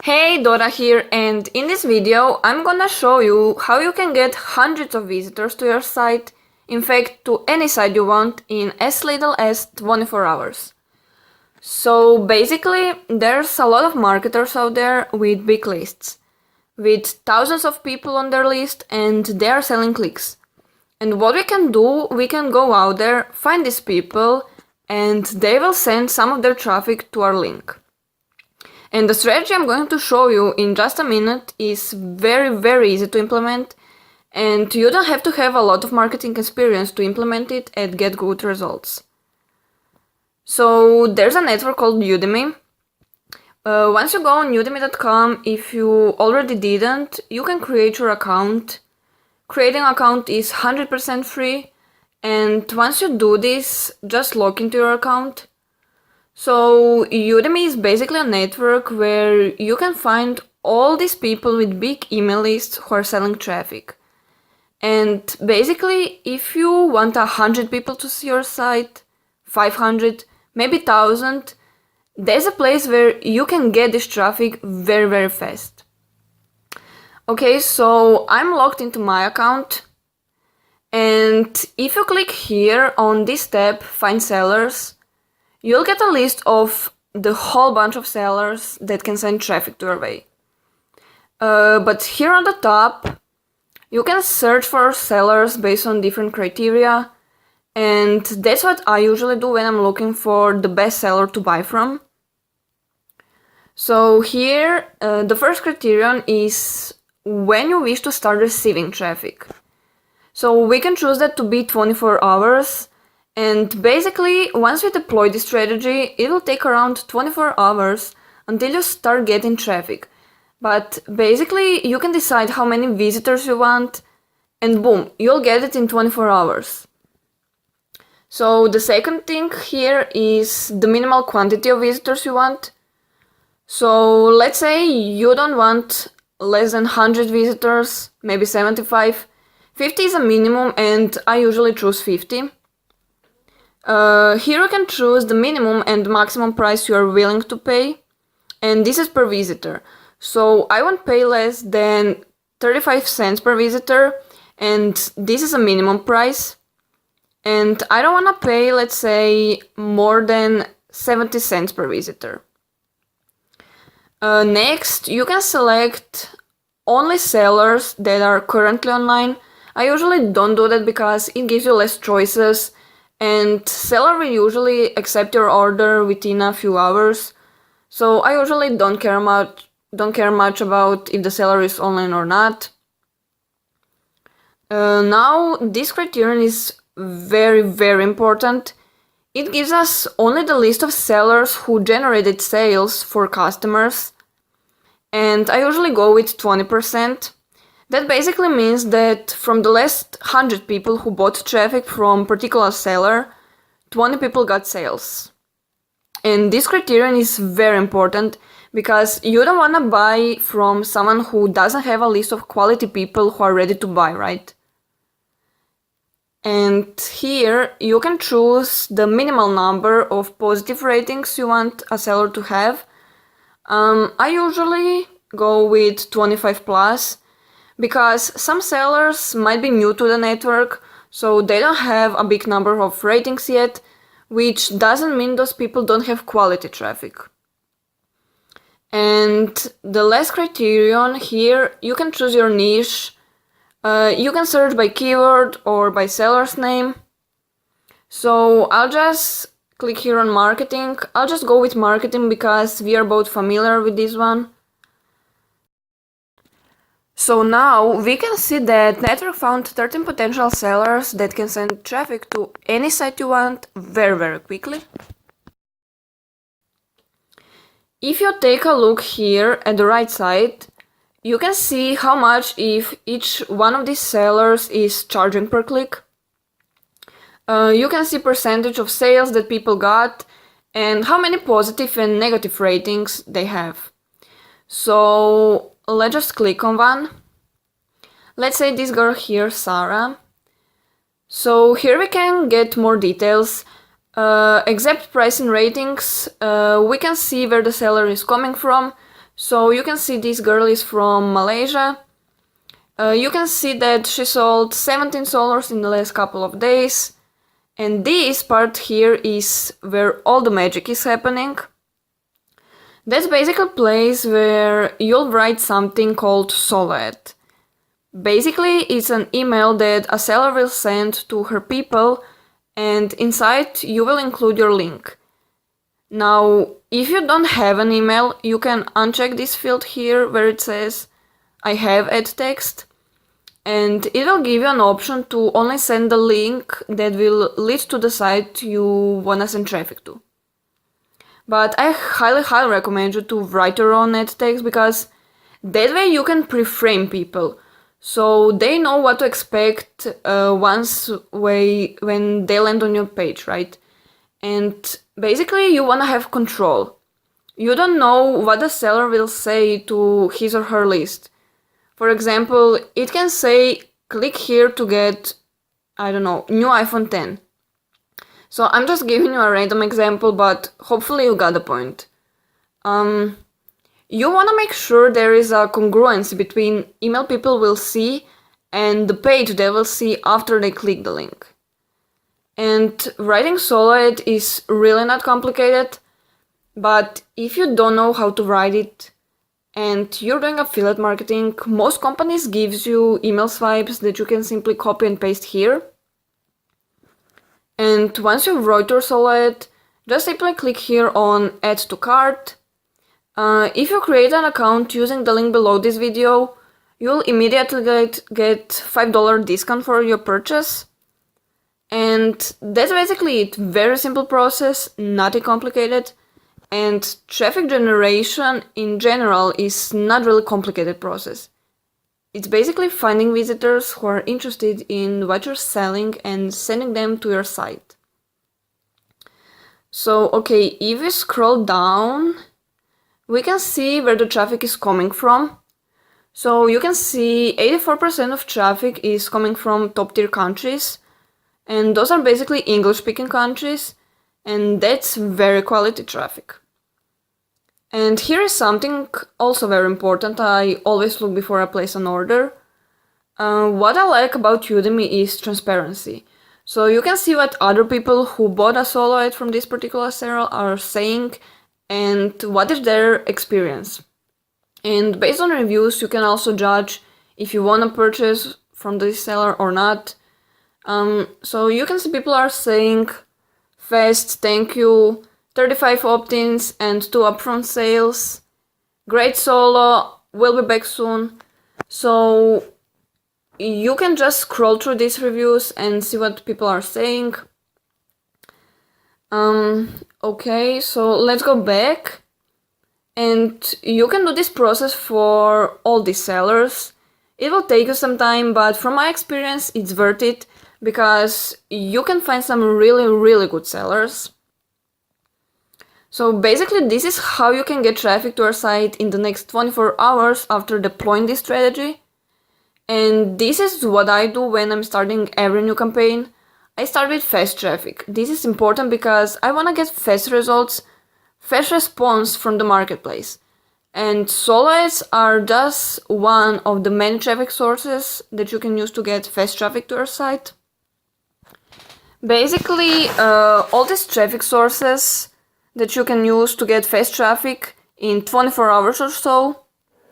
Hey, Dora here, and in this video I'm gonna show you how you can get hundreds of visitors to your site, in fact to any site you want, in as little as 24 hours. So basically, there's a lot of marketers out there with big lists, with thousands of people on their list, and they are selling clicks. And what we can do, we can go out there, find these people, and they will send some of their traffic to our link. And the strategy I'm going to show you in just a minute is very easy to implement, and you don't have to have a lot of marketing experience to implement it and get good results. So there's a network called Udemy. Once you go on udemy.com, if you already didn't, you can create your account. Creating an account is 100% free, and once you do this, just log into your account. So Udemy is basically a network where you can find all these people with big email lists who are selling traffic. And basically, if you want 100 people to see your site, 500, maybe 1,000, there's a place where you can get this traffic very fast. Okay, so I'm logged into my account, and if you click here on this tab, Find Sellers, you'll get a list of the whole bunch of sellers that can send traffic to your way. But here on the top, you can search for sellers based on different criteria, and that's what I usually do when I'm looking for the best seller to buy from. So here, the first criterion is when you wish to start receiving traffic. So we can choose that to be 24 hours. And basically, once we deploy this strategy, it will take around 24 hours until you start getting traffic. But basically, you can decide how many visitors you want, and boom, you'll get it in 24 hours. So the second thing here is the minimal quantity of visitors you want. So let's say you don't want less than 100 visitors, maybe 75. 50 is a minimum, and I usually choose 50. Here you can choose the minimum and maximum price you are willing to pay, and this is per visitor. So I won't pay less than 35 cents per visitor, and this is a minimum price. And I don't want to pay, let's say, more than 70 cents per visitor. Next, you can select only sellers that are currently online. I usually don't do that because it gives you less choices, and seller will usually accept your order within a few hours. So I usually don't care much about if the seller is online or not. Now this criterion is very important. It gives us only the list of sellers who generated sales for customers, and I usually go with 20%. That basically means that from the last 100 people who bought traffic from a particular seller, 20 people got sales. And this criterion is very important because you don't want to buy from someone who doesn't have a list of quality people who are ready to buy, right? And here you can choose the minimal number of positive ratings you want a seller to have. I usually go with 25 plus, because some sellers might be new to the network, so they don't have a big number of ratings yet, which doesn't mean those people don't have quality traffic. And the last criterion here, you can choose your niche. You can search by keyword or by seller's name. So I'll just click here on marketing. I'll just go with marketing because we are both familiar with this one. So now we can see that network found 13 potential sellers that can send traffic to any site you want very quickly. If you take a look here at the right side, you can see how much if each one of these sellers is charging per click. You can see percentage of sales that people got and how many positive and negative ratings they have. So let's just click on one. Let's say this girl here, Sarah. So here we can get more details. Exact price and ratings. We can see where the seller is coming from. So you can see this girl is from Malaysia. You can see that she sold 17 solos in the last couple of days. And this part here is where all the magic is happening. That's basically a place where you'll write something called solo ad. Basically, it's an email that a seller will send to her people, and inside you will include your link. Now, if you don't have an email, you can uncheck this field here where it says I have ad text, and it will give you an option to only send the link that will lead to the site you wanna send traffic to. But I highly recommend you to write your own ad text, because that way you can pre-frame people, so they know what to expect when they land on your page, right? And basically you wanna have control. You don't know what the seller will say to his or her list. For example, it can say, click here to get, I don't know, new iPhone 10. So I'm just giving you a random example, but hopefully you got the point. You want to make sure there is a congruency between email people will see and the page they will see after they click the link. And writing solo ad is really not complicated, but if you don't know how to write it and you're doing affiliate marketing, most companies gives you email swipes that you can simply copy and paste here. And once you wrote your solo ad, just simply click here on add to cart. If you create an account using the link below this video, you'll immediately get $5 discount for your purchase. And that's basically it. Very simple process, nothing complicated. And traffic generation in general is not really complicated process. It's basically finding visitors who are interested in what you're selling and sending them to your site. So, okay, if we scroll down, we can see where the traffic is coming from. So you can see 84% of traffic is coming from top tier countries, and those are basically English speaking countries, and that's very quality traffic. And here is something also very important. I always look before I place an order. What I like about Udemy is transparency. So you can see what other people who bought a solo ad from this particular seller are saying and what is their experience. And based on reviews, you can also judge if you want to purchase from this seller or not. So you can see people are saying fast, thank you, 35 opt-ins and 2 upfront sales, great solo, will be back soon. So you can just scroll through these reviews and see what people are saying. Okay, so let's go back. And you can do this process for all these sellers. It will take you some time, but from my experience, it's worth it because you can find some really good sellers. So basically, this is how you can get traffic to your site in the next 24 hours after deploying this strategy. And this is what I do when I'm starting every new campaign. I start with fast traffic. This is important because I want to get fast results, fast response from the marketplace. And solo ads are just one of the many traffic sources that you can use to get fast traffic to your site. Basically, all these traffic sources that you can use to get fast traffic in 24 hours or so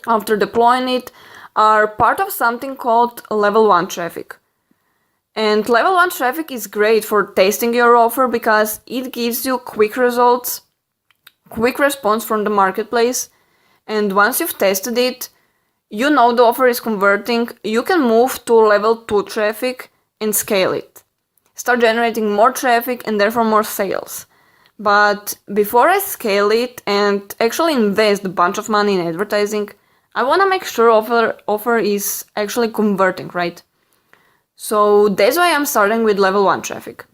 after deploying it are part of something called level 1 traffic. And level 1 traffic is great for testing your offer because it gives you quick results, quick response from the marketplace, and once you've tested it, you know the offer is converting, you can move to level 2 traffic and scale it. Start generating more traffic and therefore more sales. But before I scale it and actually invest a bunch of money in advertising, I want to make sure offer is actually converting, right? So that's why I'm starting with level 1 traffic.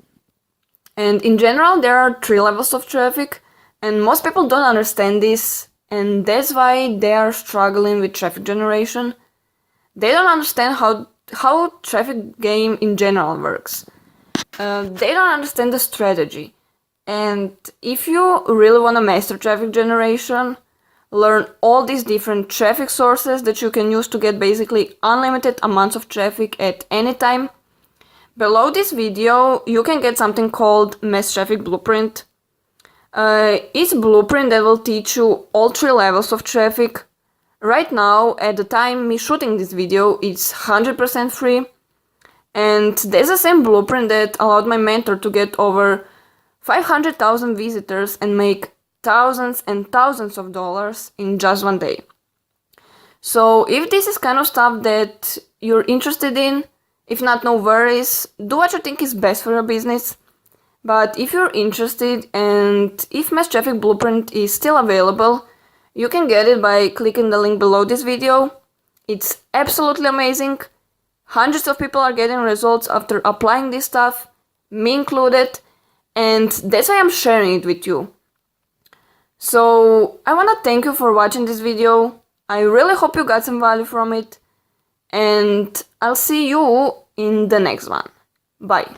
And in general, there are 3 levels of traffic, and most people don't understand this, and that's why they are struggling with traffic generation. They don't understand how traffic game in general works. They don't understand the strategy. And if you really want to master traffic generation, learn all these different traffic sources that you can use to get basically unlimited amounts of traffic at any time. Below this video, you can get something called Mass Traffic Blueprint. It's a blueprint that will teach you all 3 levels of traffic. Right now, at the time me shooting this video, it's 100% free. And there's the same blueprint that allowed my mentor to get over 500,000 visitors and make thousands and thousands of dollars in just one day. So if this is kind of stuff that you're interested in, if not, no worries, do what you think is best for your business. But if you're interested and if Mass Traffic Blueprint is still available, you can get it by clicking the link below this video. It's absolutely amazing. Hundreds of people are getting results after applying this stuff, me included, and that's why I'm sharing it with you. So I want to thank you for watching this video. I really hope you got some value from it, and I'll see you in the next one. Bye.